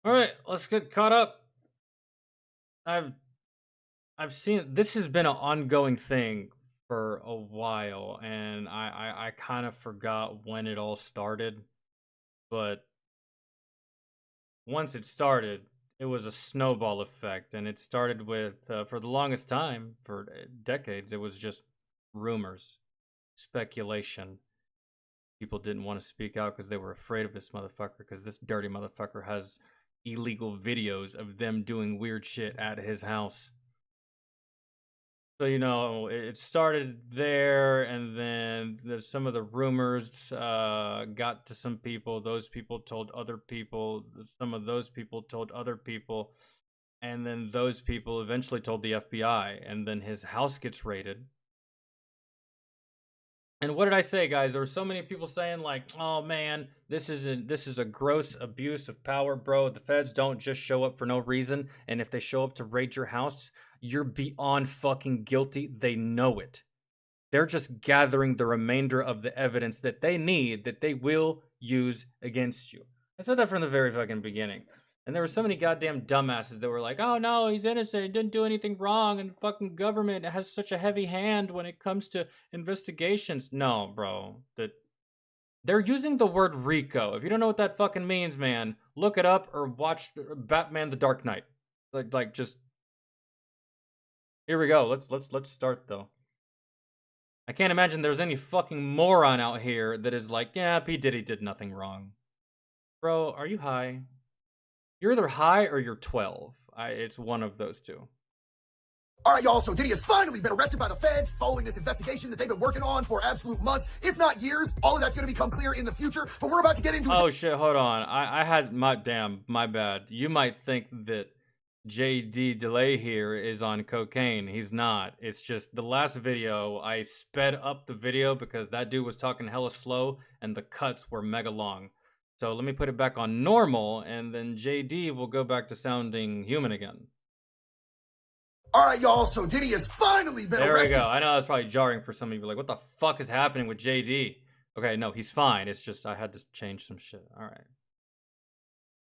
All right, let's get caught up. I've I've seen this has been an ongoing thing for a while, and I kind of forgot when it all started. But once it started, it was a snowball effect, and it started with for the longest time, for decades, it was just rumors, speculation. People didn't want to speak out because they were afraid of this motherfucker, because this dirty motherfucker has illegal videos of them doing weird shit at his house. So, it started there, and then some of the rumors got to some people. Those people told other people. Some of those people told other people. And then those people eventually told the FBI. And then his house gets raided. And what did I say, guys? There were so many people saying, like, "Oh man, this is a gross abuse of power, bro. The feds don't just show up for no reason, and if they show up to raid your house, you're beyond fucking guilty. They know it. They're just gathering the remainder of the evidence that they need, that they will use against you." I said that from the very fucking beginning. And there were so many goddamn dumbasses that were like, "Oh no, he's innocent, he didn't do anything wrong, and the fucking government has such a heavy hand when it comes to investigations." No, bro. They're using the word RICO. If you don't know what that fucking means, man, look it up or watch Batman the Dark Knight. Just here we go. Let's start though. I can't imagine there's any fucking moron out here that is like, "Yeah, P. Diddy did nothing wrong." Bro, are you high? You're either high or you're 12. It's one of those two. All right, y'all, so Diddy has finally been arrested by the feds following this investigation that they've been working on for absolute months, if not years. All of that's going to become clear in the future, but we're about to get into... Oh, shit, hold on. I had my bad. You might think that JD Delay here is on cocaine. He's not. It's just the last video, I sped up the video because that dude was talking hella slow and the cuts were mega long. So let me put it back on normal, and then JD will go back to sounding human again. All right, y'all, so Diddy has finally been arrested. There we go. I know that's probably jarring for some of you. Like, what the fuck is happening with JD? Okay, no, he's fine. It's just I had to change some shit. All right.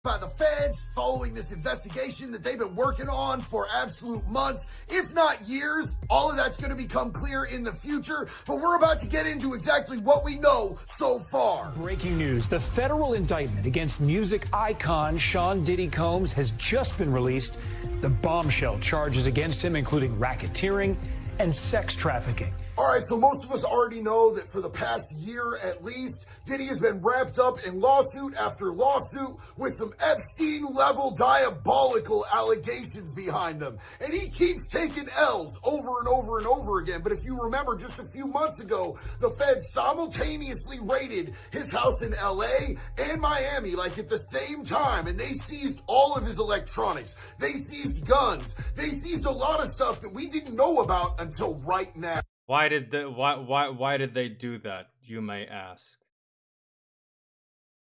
By the feds following this investigation that they've been working on for absolute months, if not years. All of that's going to become clear in the future, but we're about to get into exactly what we know so far. Breaking news. The federal indictment against music icon Sean Diddy Combs has just been released. The bombshell charges against him, including racketeering and sex trafficking. All right, so most of us already know that for the past year at least, Diddy has been wrapped up in lawsuit after lawsuit with some Epstein-level diabolical allegations behind them. And he keeps taking L's over and over and over again. But if you remember, just a few months ago, the feds simultaneously raided his house in LA and Miami, like at the same time, and they seized all of his electronics. They seized guns. They seized a lot of stuff that we didn't know about until right now. Why did they do that, you may ask?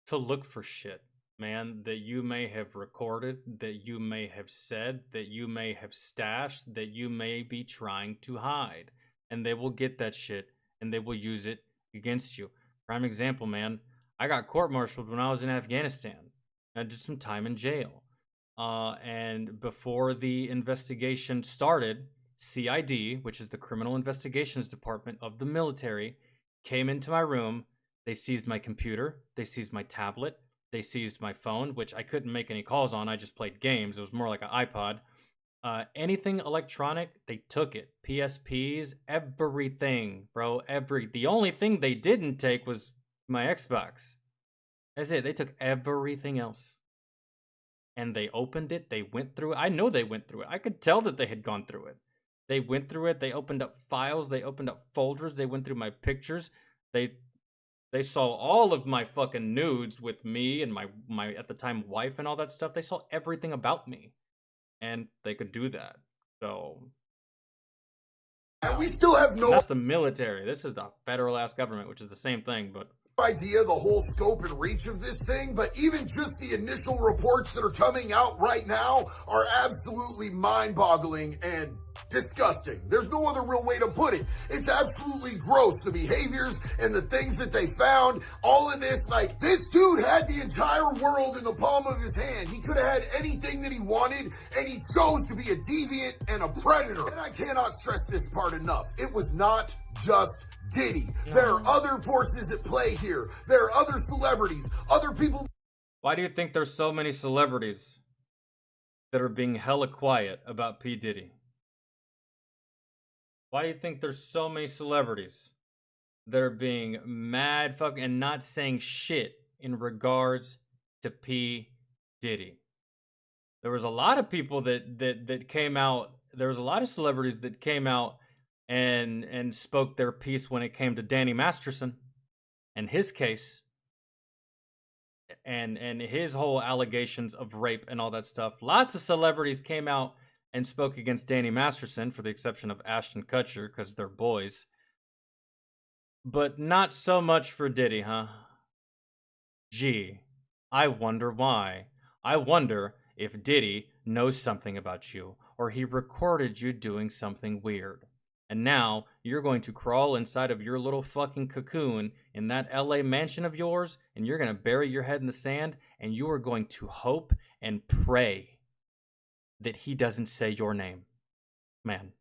To look for shit, man, that you may have recorded, that you may have said, that you may have stashed, that you may be trying to hide. And they will get that shit, and they will use it against you. Prime example, man, I got court-martialed when I was in Afghanistan. I did some time in jail. And before the investigation started, CID, which is the Criminal Investigations Department of the military, came into my room. They seized my computer. They seized my tablet. They seized my phone, which I couldn't make any calls on. I just played games. It was more like an iPod. Anything electronic, they took it. PSPs, everything, bro. The only thing they didn't take was my Xbox. That's it. They took everything else. And they opened it. They went through it. I know they went through it. I could tell that they had gone through it. They went through it. They opened up files. They opened up folders. They went through my pictures. They saw all of my fucking nudes with me and my at the time wife and all that stuff. They saw everything about me, and they could do that. So, and we still have no. That's the military. This is the federal ass government, which is the same thing. But idea the whole scope and reach of this thing, but even just the initial reports that are coming out right now are absolutely mind-boggling and disgusting. There's no other real way to put it. It's absolutely gross, the behaviors and the things that they found, all of this. Like, this dude had the entire world in the palm of his hand. He could have had anything that he wanted, and he chose to be a deviant and a predator. And I cannot stress this part enough. It was not just Diddy. There are other forces at play here. There are other celebrities, other people. Why do you think there's so many celebrities that are being hella quiet about P. Diddy? Why do you think there's so many celebrities that are being mad fucking and not saying shit in regards to P. Diddy? There was a lot of people that came out. There was a lot of celebrities that came out and spoke their piece when it came to Danny Masterson and his case and his whole allegations of rape and all that stuff. Lots of celebrities came out and spoke against Danny Masterson, for the exception of Ashton Kutcher, because they're boys. But not so much for Diddy, huh? Gee, I wonder why. I wonder if Diddy knows something about you, or he recorded you doing something weird. And now you're going to crawl inside of your little fucking cocoon in that LA mansion of yours, and you're going to bury your head in the sand, and you are going to hope and pray that he doesn't say your name. Man,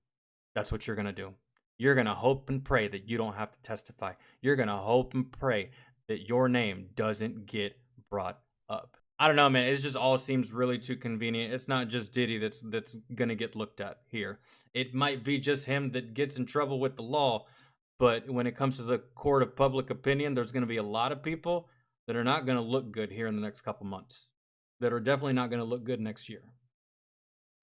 that's what you're going to do. You're going to hope and pray that you don't have to testify. You're going to hope and pray that your name doesn't get brought up. I don't know, man. It just all seems really too convenient. It's not just Diddy that's going to get looked at here. It might be just him that gets in trouble with the law, but when it comes to the court of public opinion, there's going to be a lot of people that are not going to look good here in the next couple months, that are definitely not going to look good next year.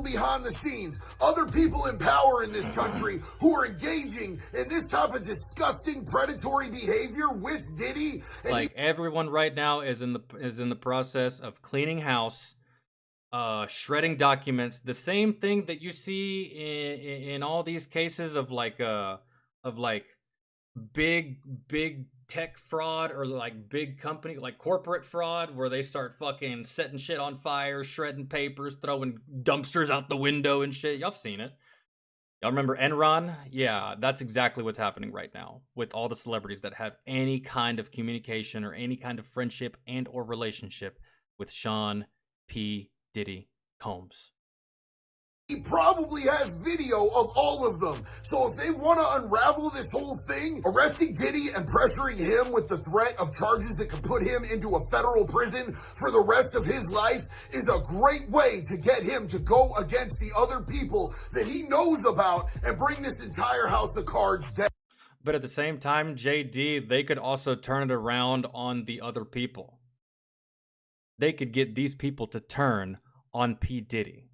Behind the scenes, other people in power in this country who are engaging in this type of disgusting predatory behavior with Diddy. And like everyone right now is in the process of cleaning house, shredding documents. The same thing that you see in all these cases of big tech fraud, or like big company, like corporate fraud, where they start fucking setting shit on fire, shredding papers, throwing dumpsters out the window and shit. Y'all seen it. Y'all remember Enron? Yeah, that's exactly what's happening right now with all the celebrities that have any kind of communication or any kind of friendship and or relationship with Sean P. Diddy Combs. he probably has video of all of them. So if they want to unravel this whole thing, arresting Diddy and pressuring him with the threat of charges that could put him into a federal prison for the rest of his life is a great way to get him to go against the other people that he knows about and bring this entire house of cards down. But at the same time, JD, they could also turn it around on the other people. They could get these people to turn on P. Diddy,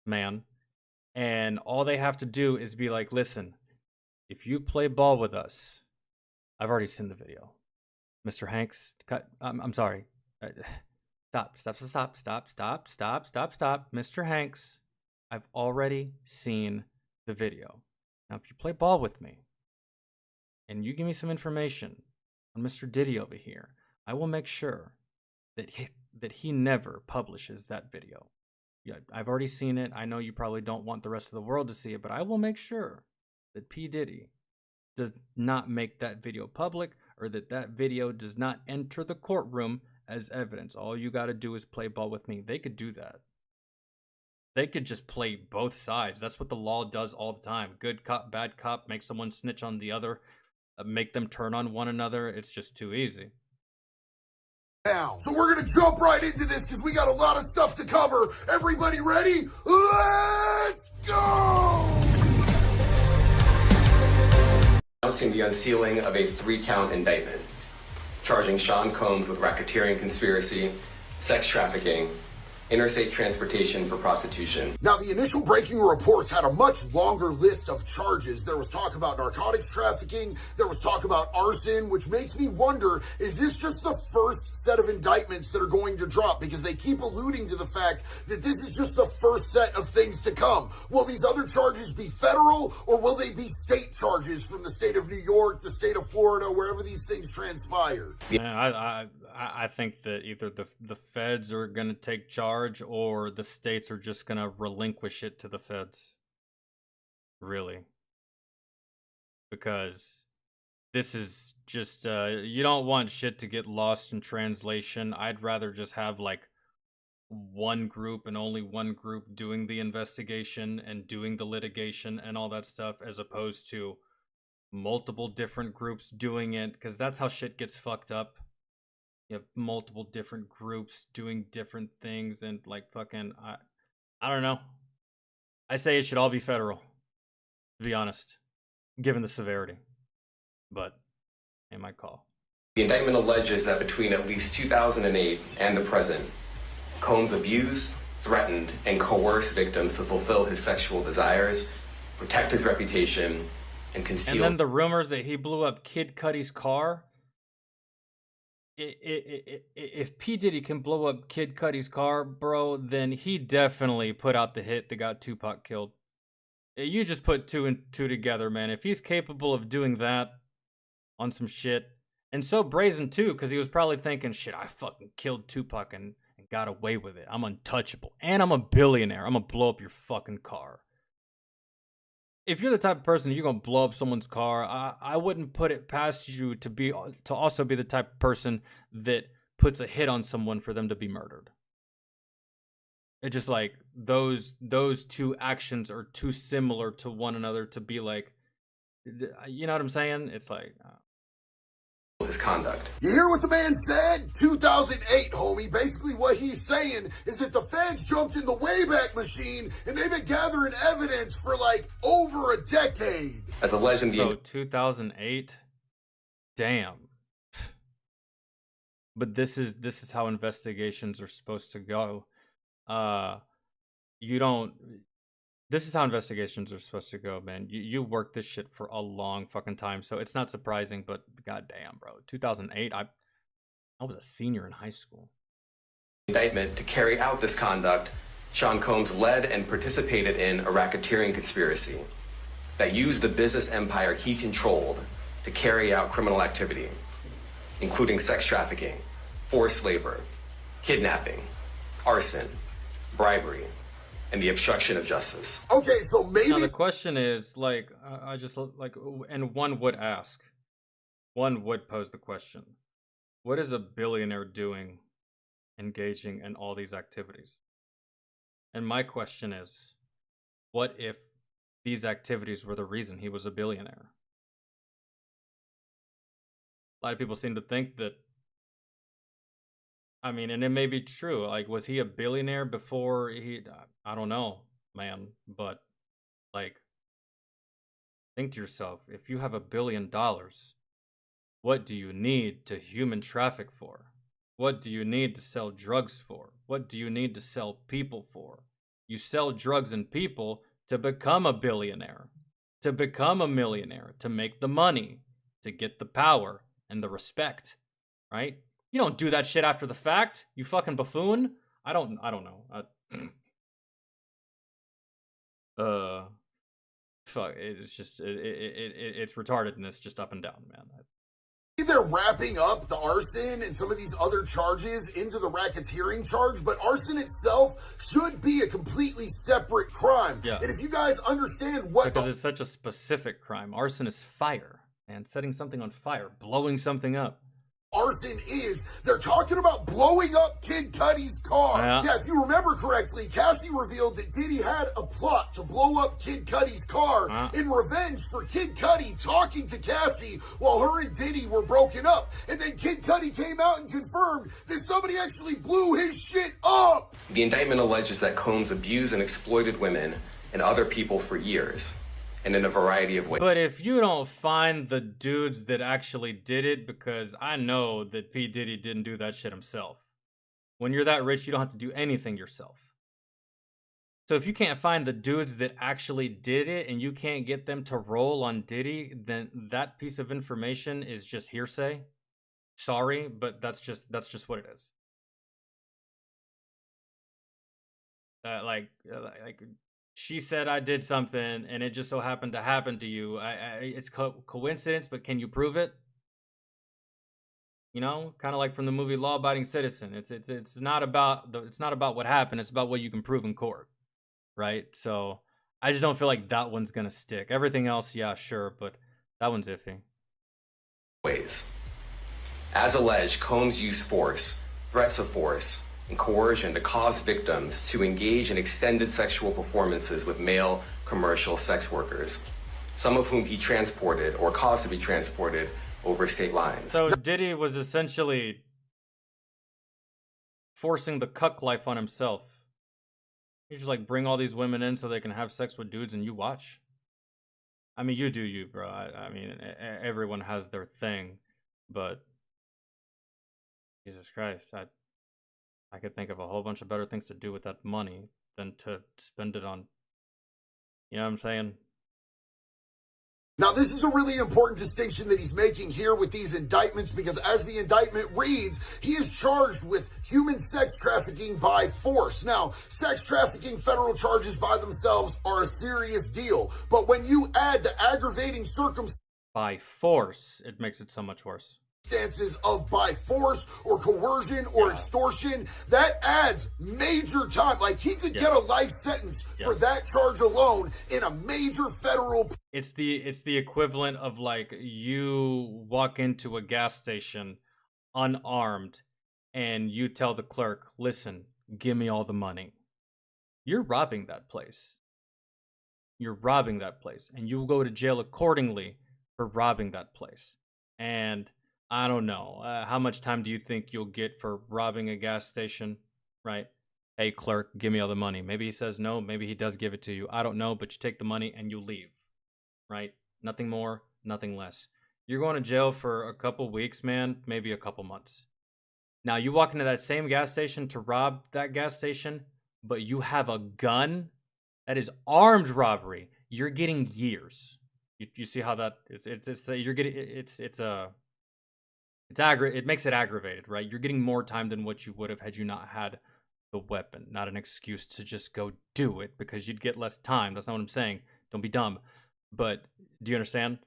man. And all they have to do is be like, listen, if you play ball with us, I've already seen the video. Mr. Hanks, cut. I'm sorry. Stop. Mr. Hanks, I've already seen the video. Now, if you play ball with me and you give me some information on Mr. Diddy over here, I will make sure that he never publishes that video. Yeah, I've already seen it. I know you probably don't want the rest of the world to see it, but I will make sure that P. Diddy does not make that video public, or that video does not enter the courtroom as evidence. All you got to do is play ball with me. They could do that. They could just play both sides. That's what the law does all the time. Good cop, bad cop, make someone snitch on the other, make them turn on one another. It's just too easy. Now, so we're going to jump right into this because we got a lot of stuff to cover. Everybody ready? Let's go! Announcing the unsealing of a 3-count indictment, charging Sean Combs with racketeering conspiracy, sex trafficking, interstate transportation for prostitution. Now, the initial breaking reports had a much longer list of charges. There was talk about narcotics trafficking, there was talk about arson, which makes me wonder, is this just the first set of indictments that are going to drop? Because they keep alluding to the fact that this is just the first set of things to come. Will these other charges be federal, or will they be state charges from the state of New York, the state of Florida, wherever these things transpire? I think that either the feds are going to take charge or the states are just going to relinquish it to the feds. Really. Because this is just, you don't want shit to get lost in translation. I'd rather just have like one group and only one group doing the investigation and doing the litigation and all that stuff, as opposed to multiple different groups doing it, because that's how shit gets fucked up. You have multiple different groups doing different things, and like fucking, I don't know. I say it should all be federal, to be honest, given the severity. But ain't my call. The indictment alleges that between at least 2008 and the present, Combs abused, threatened, and coerced victims to fulfill his sexual desires, protect his reputation, and conceal. And then the rumors that he blew up Kid Cudi's car. If P. Diddy can blow up Kid Cudi's car, bro, then he definitely put out the hit that got Tupac killed. You just put two and two together, man. If he's capable of doing that on some shit, and so brazen too, because he was probably thinking, shit, I fucking killed Tupac and got away with it. I'm untouchable. And I'm a billionaire. I'm gonna blow up your fucking car. If you're the type of person you're gonna blow up someone's car, I wouldn't put it past you to also be the type of person that puts a hit on someone for them to be murdered. It's just like those two actions are too similar to one another to be like, you know what I'm saying? It's like his conduct. You hear what the man said? 2008, homie. Basically what he's saying is that the feds jumped in the Wayback Machine and they've been gathering evidence for like over a decade. As alleged in the... So 2008? Damn. But this is how investigations are supposed to go. This is how investigations are supposed to go, man. You work this shit for a long fucking time, so it's not surprising, but goddamn, bro. 2008, I was a senior in high school. Indictment to carry out this conduct, Sean Combs led and participated in a racketeering conspiracy that used the business empire he controlled to carry out criminal activity, including sex trafficking, forced labor, kidnapping, arson, bribery, and the obstruction of justice. Okay, so maybe... Now the question is, like, I just, like, and one would pose the question, what is a billionaire doing engaging in all these activities? And my question is, what if these activities were the reason he was a billionaire? A lot of people seem to think that, I mean, and it may be true. Like, was he a billionaire before he... I don't know, man. But, like, think to yourself, if you have $1 billion, what do you need to human traffic for? What do you need to sell drugs for? What do you need to sell people for? You sell drugs and people to become a billionaire, to become a millionaire, to make the money, to get the power and the respect, right? You don't do that shit after the fact, you fucking buffoon. I don't know. Fuck, it's just, it's retarded and it's just up and down, man. They're wrapping up the arson and some of these other charges into the racketeering charge, but arson itself should be a completely separate crime. Yeah. And if you guys understand what... Because it's such a specific crime. Arson is fire, and setting something on fire, blowing something up. Arson is, they're talking about blowing up Kid Cudi's car. Yeah, if you remember correctly, Cassie revealed that Diddy had a plot to blow up Kid Cudi's car in revenge for Kid Cudi talking to Cassie while her and Diddy were broken up. And then Kid Cudi came out and confirmed that somebody actually blew his shit up. The indictment alleges that Combs abused and exploited women and other people for years, and in a variety of ways. But if you don't find the dudes that actually did it, because I know that P. Diddy didn't do that shit himself. When you're that rich, you don't have to do anything yourself. So if you can't find the dudes that actually did it and you can't get them to roll on Diddy, then that piece of information is just hearsay. Sorry, but that's just what it is. Like she said I did something and it just so happened to happen to you. It's coincidence, but can you prove it? You know, kind of like from the movie Law Abiding Citizen. It's not about what happened, it's about what you can prove in court. Right? So I just don't feel like that one's gonna stick. Everything else, yeah, sure, but that one's iffy. Ways. As alleged, Combs used force, threats of force, and coercion to cause victims to engage in extended sexual performances with male commercial sex workers, some of whom he transported or caused to be transported over state lines. So Diddy was essentially forcing the cuck life on himself. You just like bring all these women in so they can have sex with dudes and you watch. I mean, you do you, bro. I mean, everyone has their thing, but Jesus Christ, I could think of a whole bunch of better things to do with that money than to spend it on, you know what I'm saying? Now, this is a really important distinction that he's making here with these indictments, because as the indictment reads, he is charged with human sex trafficking by force. Now, sex trafficking federal charges by themselves are a serious deal, but when you add the aggravating circumstances By force, it makes it so much worse. Of by force or coercion or extortion, that adds major time. Like, he could get a life sentence for that charge alone in a major federal. It's the equivalent of like you walk into a gas station unarmed and you tell the clerk, listen, give me all the money. You're robbing that place. You're robbing that place, and you will go to jail accordingly for robbing that place. And I don't know. How much time do you think you'll get for robbing a gas station, right? Hey, clerk, give me all the money. Maybe he says no. Maybe he does give it to you. I don't know, but you take the money and you leave, right? Nothing more, nothing less. You're going to jail for a couple weeks, man, maybe a couple months. Now, you walk into that same gas station to rob that gas station, but you have a gun. That is armed robbery. You're getting years. You see how that you're getting it makes it aggravated, right? You're getting more time than what you would have had you not had the weapon. Not an excuse to just go do it because you'd get less time. That's not what I'm saying. Don't be dumb. But do you understand?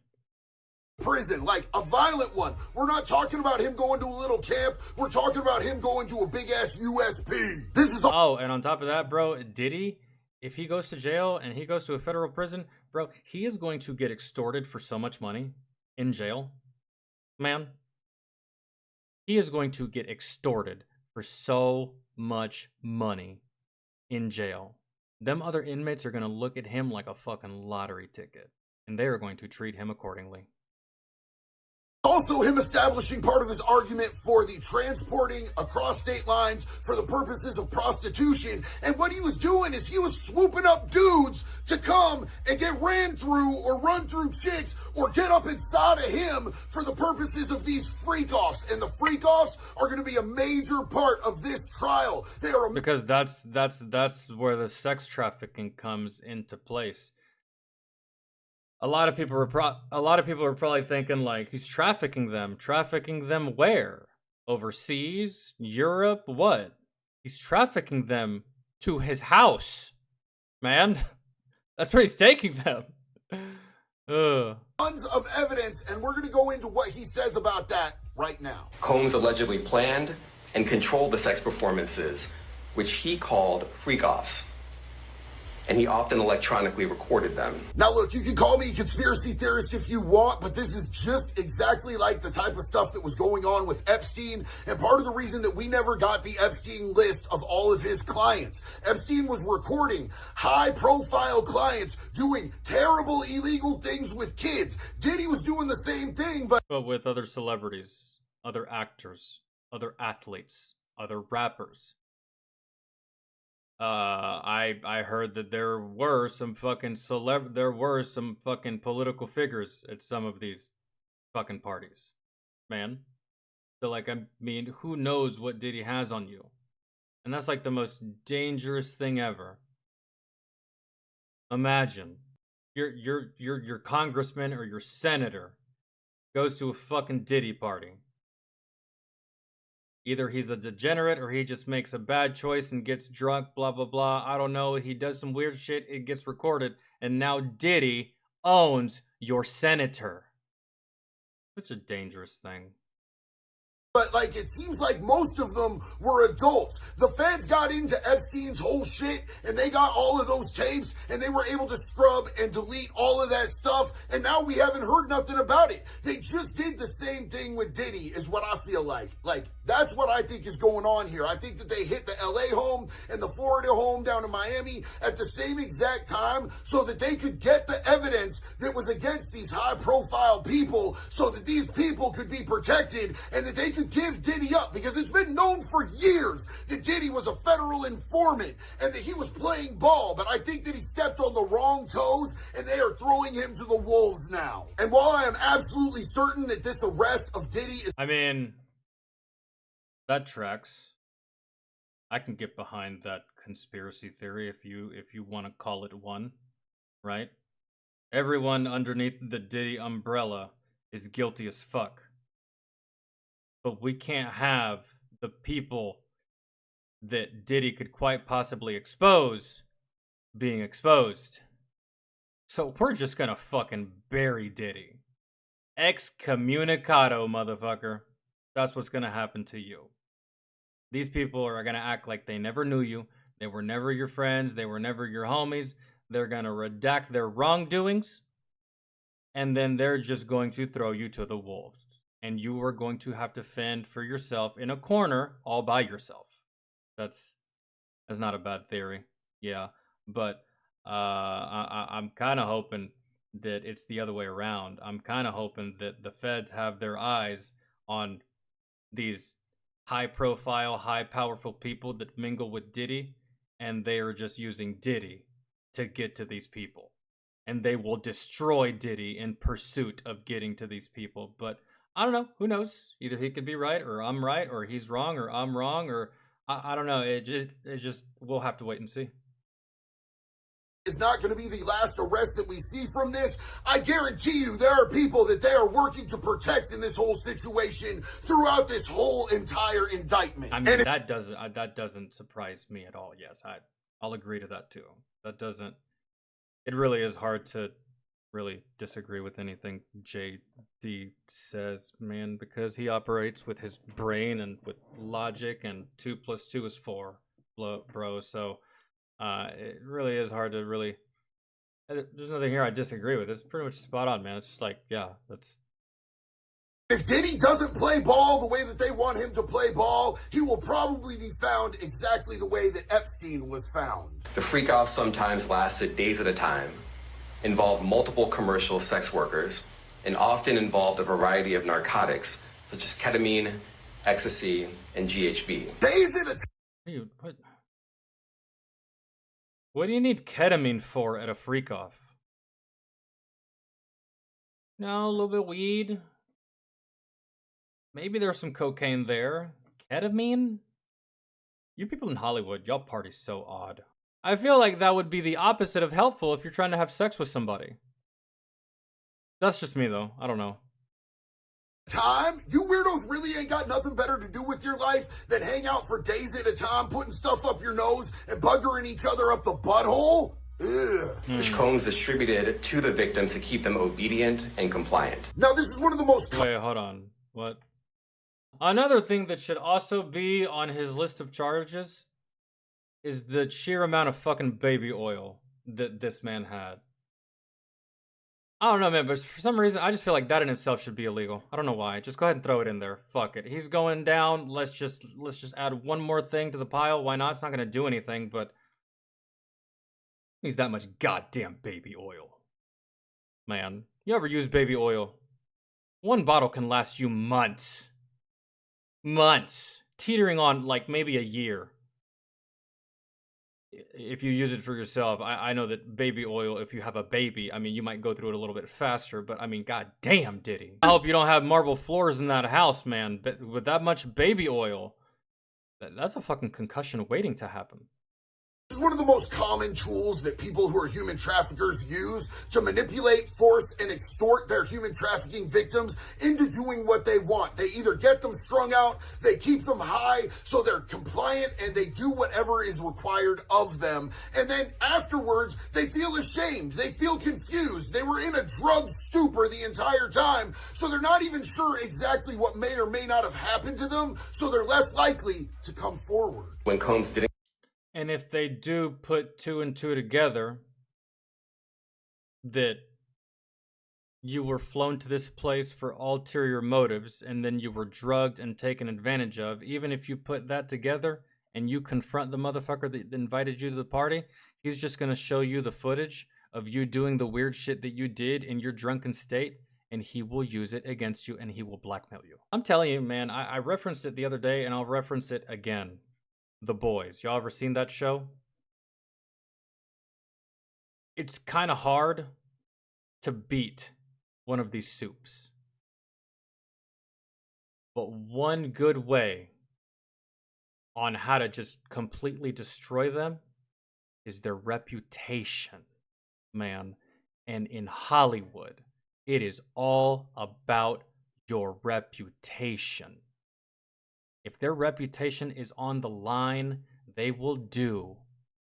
Prison, like a violent one. We're not talking about him going to a little camp. We're talking about him going to a big ass USP. This is and on top of that, bro, Diddy, if he goes to jail and he goes to a federal prison, bro, he is going to get extorted for so much money in jail. Man, he is going to get extorted for so much money in jail. Them other inmates are going to look at him like a fucking lottery ticket, and they are going to treat him accordingly. Also, him establishing part of his argument for the transporting across state lines for the purposes of prostitution. And what he was doing is he was swooping up dudes to come and get ran through or run through chicks or get up inside of him for the purposes of these freak-offs. And the freak-offs are going to be a major part of this trial. They are because that's where the sex trafficking comes into place. A lot of people are probably thinking like, he's trafficking them. Trafficking them where? Overseas? Europe? What? He's trafficking them to his house, man. That's where he's taking them. Tons of evidence, and we're going to go into what he says about that right now. Combs allegedly planned and controlled the sex performances, which he called freak-offs. And he often electronically recorded them. Now look, you can call me a conspiracy theorist if you want, but this is just exactly like the type of stuff that was going on with Epstein, and part of the reason that we never got the Epstein list of all of his clients. Epstein was recording high-profile clients doing terrible illegal things with kids. Diddy was doing the same thing, but with other celebrities, other actors, other athletes, other rappers. I heard that there were some fucking political figures at some of these fucking parties, man. So like, I mean, who knows what Diddy has on you? And that's like the most dangerous thing ever. Imagine your congressman or your senator goes to a fucking Diddy party. Either he's a degenerate or he just makes a bad choice and gets drunk, blah, blah, blah. I don't know. He does some weird shit. It gets recorded. And now Diddy owns your senator. Such a dangerous thing. But, like, it seems like most of them were adults. The feds got into Epstein's whole shit, and they got all of those tapes, and they were able to scrub and delete all of that stuff, and now we haven't heard nothing about it. They just did the same thing with Diddy, is what I feel like. Like, that's what I think is going on here. I think that they hit the LA home and the Florida home down in Miami at the same exact time so that they could get the evidence that was against these high-profile people so that these people could be protected and that they could give Diddy up, because it's been known for years that Diddy was a federal informant and that he was playing ball, but I think that he stepped on the wrong toes and they are throwing him to the wolves now. And while I am absolutely certain that this arrest of Diddy is... I mean, that tracks. I can get behind that conspiracy theory if you want to call it one, right? Everyone underneath the Diddy umbrella is guilty as fuck. But we can't have the people that Diddy could quite possibly expose being exposed. So we're just gonna fucking bury Diddy. Excommunicado, motherfucker. That's what's gonna happen to you. These people are gonna act like they never knew you. They were never your friends. They were never your homies. They're gonna redact their wrongdoings. And then they're just going to throw you to the wolves. And you are going to have to fend for yourself in a corner all by yourself. That's not a bad theory. Yeah. But I'm kind of hoping that it's the other way around. I'm kind of hoping that the feds have their eyes on these high-profile, high-powerful people that mingle with Diddy, and they are just using Diddy to get to these people. And they will destroy Diddy in pursuit of getting to these people. But I don't know. Who knows? Either he could be right, or I'm right, or he's wrong, or I'm wrong, or I don't know. It just we'll have to wait and see. Is not going to be the last arrest that we see from this. I guarantee you there are people that they are working to protect in this whole situation throughout this whole entire indictment. I mean, that doesn't surprise me at all. Yes, I'll agree to that too. That doesn't. It really is hard to really disagree with anything JD says, man, because he operates with his brain and with logic, and 2 + 2 is 4, bro. So it really is hard to really. There's nothing here I disagree with. It's pretty much spot on, man. It's just like, yeah, that's. If Diddy doesn't play ball the way that they want him to play ball, he will probably be found exactly the way that Epstein was found. The freak-off sometimes lasted days at a time, involved multiple commercial sex workers, and often involved a variety of narcotics, such as ketamine, ecstasy, and GHB. Days at a time. What do you need ketamine for at a freak-off? No, a little bit of weed. Maybe there's some cocaine there. Ketamine? You people in Hollywood, y'all party so odd. I feel like that would be the opposite of helpful if you're trying to have sex with somebody. That's just me, though. I don't know. Time? You weirdos really ain't got nothing better to do with your life than hang out for days at a time, putting stuff up your nose and buggering each other up the butthole? Ugh. Which Combs distributed to the victims to keep them obedient and compliant. Now, this is one of the most... Wait, hold on. What? Another thing that should also be on his list of charges is the sheer amount of fucking baby oil that this man had. I don't know, man, but for some reason, I just feel like that in itself should be illegal. I don't know why. Just go ahead and throw it in there. Fuck it. He's going down. Let's just add one more thing to the pile. Why not? It's not going to do anything, but he's that much goddamn baby oil. Man, you ever use baby oil? One bottle can last you months. Months. Teetering on like maybe a year. If you use it for yourself, I know that baby oil, if you have a baby, I mean, you might go through it a little bit faster, but I mean, goddamn, Diddy. I hope you don't have marble floors in that house, man, but with that much baby oil, That's a fucking concussion waiting to happen. This is one of the most common tools that people who are human traffickers use to manipulate, force, and extort their human trafficking victims into doing what they want. They either get them strung out, they keep them high so they're compliant, and they do whatever is required of them. And then afterwards, they feel ashamed. They feel confused. They were in a drug stupor the entire time, so they're not even sure exactly what may or may not have happened to them, so they're less likely to come forward. When Combs didn't And if they do put 2 and 2 together, that you were flown to this place for ulterior motives and then you were drugged and taken advantage of, even if you put that together and you confront the motherfucker that invited you to the party, he's just going to show you the footage of you doing the weird shit that you did in your drunken state, and he will use it against you and he will blackmail you. I'm telling you, man, I referenced it the other day and I'll reference it again. The Boys. Y'all ever seen that show? It's kind of hard to beat one of these soups. But one good way on how to just completely destroy them is their reputation, man. And in Hollywood, it is all about your reputation. If their reputation is on the line, they will do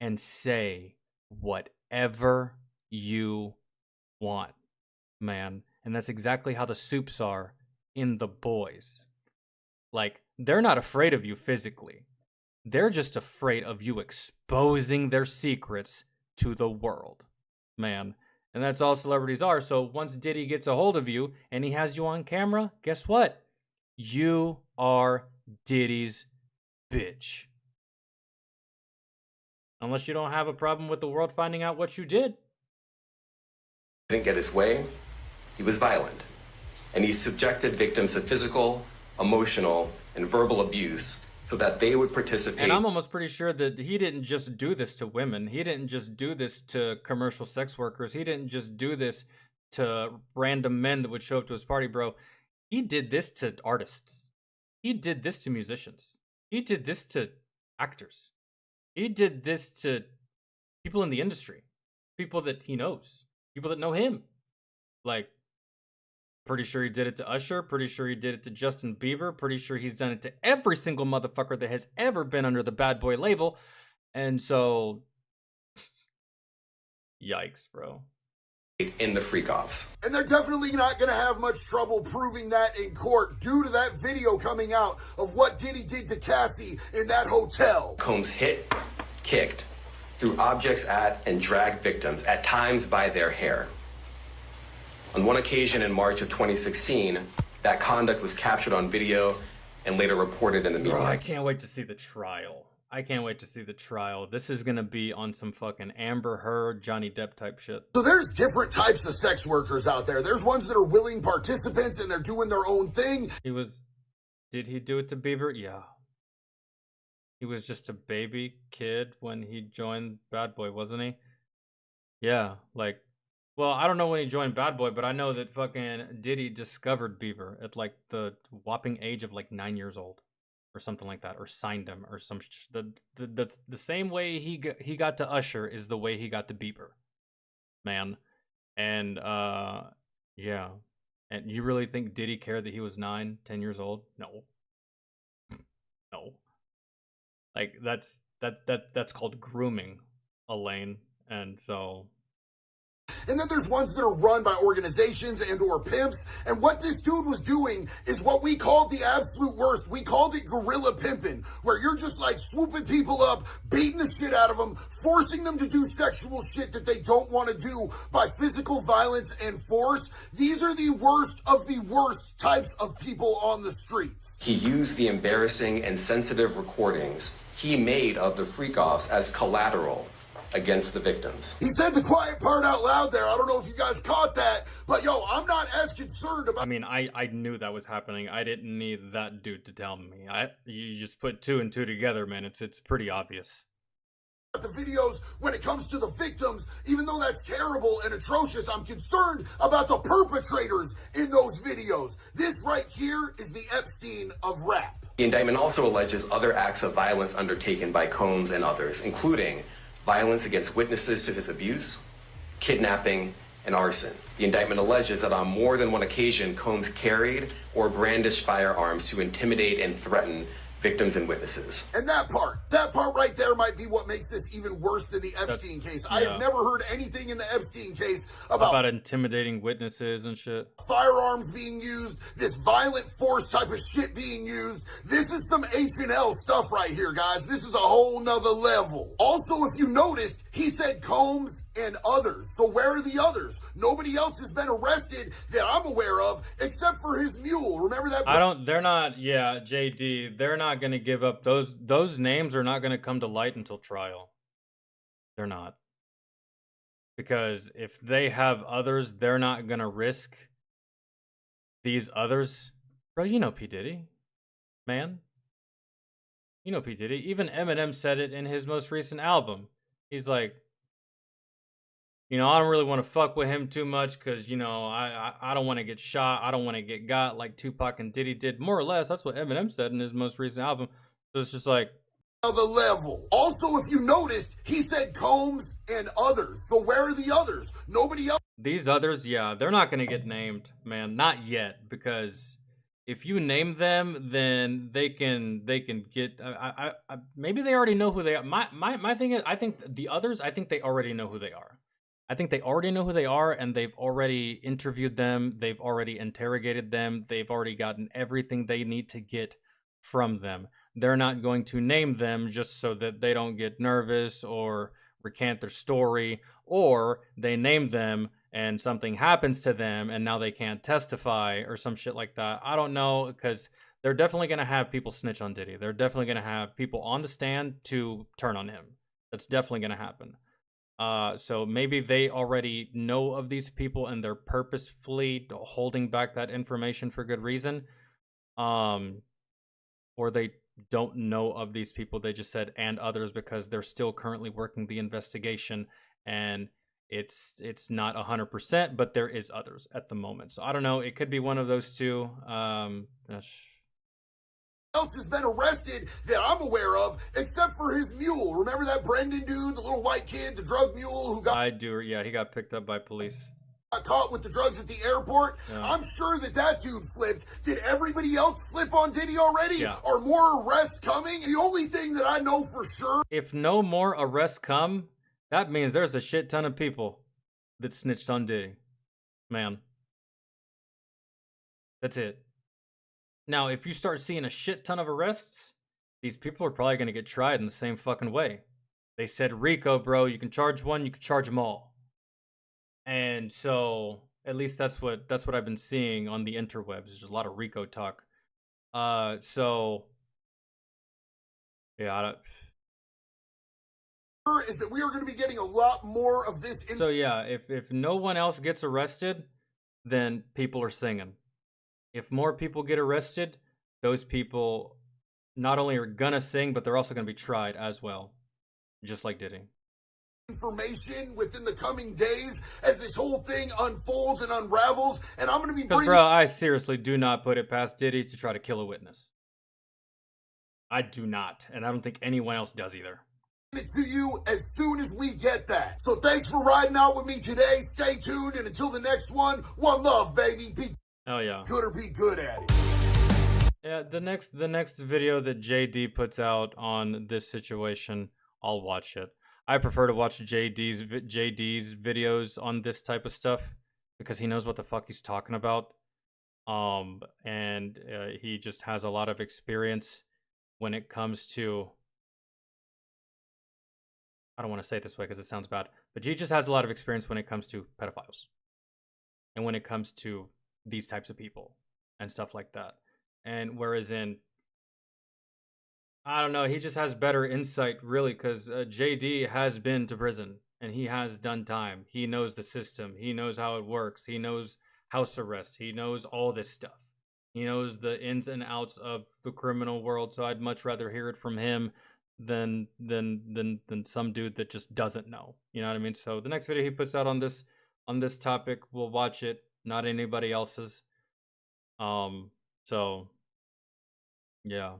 and say whatever you want, man. And that's exactly how the soups are in The Boys. Like, they're not afraid of you physically. They're just afraid of you exposing their secrets to the world, man. And that's all celebrities are. So once Diddy gets a hold of you and he has you on camera, guess what? You are Diddy's bitch. Unless you don't have a problem with the world finding out what you did. get his way, he was violent. And he subjected victims to physical, emotional, and verbal abuse so that they would participate. And I'm almost pretty sure that he didn't just do this to women. He didn't just do this to commercial sex workers. He didn't just do this to random men that would show up to his party, bro. He did this to artists. He did this to musicians. He did this to actors. He did this to people in the industry. People that he knows. People that know him. Like, pretty sure he did it to Usher. Pretty sure he did it to Justin Bieber. Pretty sure he's done it to every single motherfucker that has ever been under the bad boy label. And so, yikes, bro. In the freak-offs. And they're definitely not going to have much trouble proving that in court due to that video coming out of what Diddy did to Cassie in that hotel. Combs hit, kicked, threw objects at, and dragged victims, at times by their hair. On one occasion in March of 2016, that conduct was captured on video and later reported in the media. Bro, I can't wait to see the trial. I can't wait to see the trial. This is gonna be on some fucking Amber Heard, Johnny Depp type shit. So there's different types of sex workers out there. There's ones that are willing participants and they're doing their own thing. Did he do it to Bieber? Yeah. He was just a baby kid when he joined Bad Boy, wasn't he? Yeah, like, well, I don't know when he joined Bad Boy, but I know that fucking Diddy discovered Bieber at like the whopping age of like 9 years old. Or something like that, or signed him, or some the same way he got to Usher is the way he got to Bieber, man. And yeah. And you really think Diddy cared that he was 9, 10 years old? No. No. Like that's called grooming, Elaine. And so. And then there's ones that are run by organizations and or pimps. And what this dude was doing is what we called the absolute worst. We called it guerrilla pimping, where you're just like swooping people up, beating the shit out of them, forcing them to do sexual shit that they don't want to do by physical violence and force. These are the worst of the worst types of people on the streets. He used the embarrassing and sensitive recordings he made of the freak-offs as collateral against the victims. He said the quiet part out loud there. I don't know if you guys caught that, but yo, I'm not as concerned about... I mean, I knew that was happening. I didn't need that dude to tell me. You just put 2 and 2 together, man. It's pretty obvious. The videos when it comes to the victims, even though that's terrible and atrocious, I'm concerned about the perpetrators in those videos. This right here is the Epstein of rap. The indictment also alleges other acts of violence undertaken by Combs and others, including violence against witnesses to his abuse, kidnapping, and arson. The indictment alleges that on more than one occasion, Combs carried or brandished firearms to intimidate and threaten victims and witnesses. And that part right there might be what makes this even worse than the Epstein case. I have never heard anything in the Epstein case about intimidating witnesses and shit. Firearms being used, this violent force type of shit being used. This is some H&L stuff right here, guys. This is a whole nother level. Also, if you noticed, he said Combs and others. So where are the others? Nobody else has been arrested that I'm aware of except for his mule. Remember that? They're not, JD, they're not going to give up. Those names are not going to come to light until trial. They're not. Because if they have others, they're not going to risk these others. Bro, you know P. Diddy, man. You know P. Diddy. Even Eminem said it in his most recent album. He's like, I don't really want to fuck with him too much because, I don't want to get shot. I don't want to get got like Tupac and Diddy did. More or less, that's what Eminem said in his most recent album. So it's just like, the level. Also, if you noticed, he said Combs and others. So where are the others? Nobody else. These others, they're not going to get named, man. Not yet, because if you name them, then they can get. Maybe they already know who they are. My thing is, I think the others, I think they already know who they are. I think they already know who they are, and they've already interviewed them. They've already interrogated them. They've already gotten everything they need to get from them. They're not going to name them just so that they don't get nervous or recant their story, or they name them and something happens to them and now they can't testify or some shit like that. I don't know, because they're definitely going to have people snitch on Diddy. They're definitely going to have people on the stand to turn on him. That's definitely going to happen. So maybe they already know of these people and they're purposefully holding back that information for good reason. Or they don't know of these people. They just said and others because they're still currently working the investigation and it's not 100%, but there is others at the moment. So I don't know. It could be one of those two. Else has been arrested that I'm aware of, except for his mule. Remember that Brendan dude, the little white kid, the drug mule who got... I do, yeah, he got picked up by police. Got caught with the drugs at the airport. Yeah. I'm sure that dude flipped. Did everybody else flip on Diddy already? Yeah. Are more arrests coming? The only thing that I know for sure... If no more arrests come, that means there's a shit ton of people that snitched on Diddy. Man. That's it. Now, if you start seeing a shit ton of arrests, these people are probably going to get tried in the same fucking way. They said RICO, bro. You can charge one, you can charge them all. And so, at least that's what I've been seeing on the interwebs. There's just a lot of RICO talk. So, yeah, is that we are going to be getting a lot more of this. So yeah, if no one else gets arrested, then people are singing. If more people get arrested, those people not only are gonna sing, but they're also gonna be tried as well, just like Diddy. Information within the coming days as this whole thing unfolds and unravels, and I'm gonna be bringing... Bro, I seriously do not put it past Diddy to try to kill a witness. I do not, and I don't think anyone else does either. It to you as soon as we get that. So thanks for riding out with me today. Stay tuned, and until the next one love, baby. Be good or be good at it. Yeah, the next video that JD puts out on this situation, I'll watch it. I prefer to watch JD's videos on this type of stuff because he knows what the fuck he's talking about. And he just has a lot of experience when it comes to... I don't want to say it this way because it sounds bad, but he just has a lot of experience when it comes to pedophiles and when it comes to these types of people and stuff like that. And whereas I don't know, he just has better insight really because JD has been to prison and he has done time. He knows the system. He knows how it works. He knows house arrest. He knows all this stuff. He knows the ins and outs of the criminal world. So I'd much rather hear it from him than some dude that just doesn't know. You know what I mean? So the next video he puts out on this topic, we'll watch it, not anybody else's. So yeah.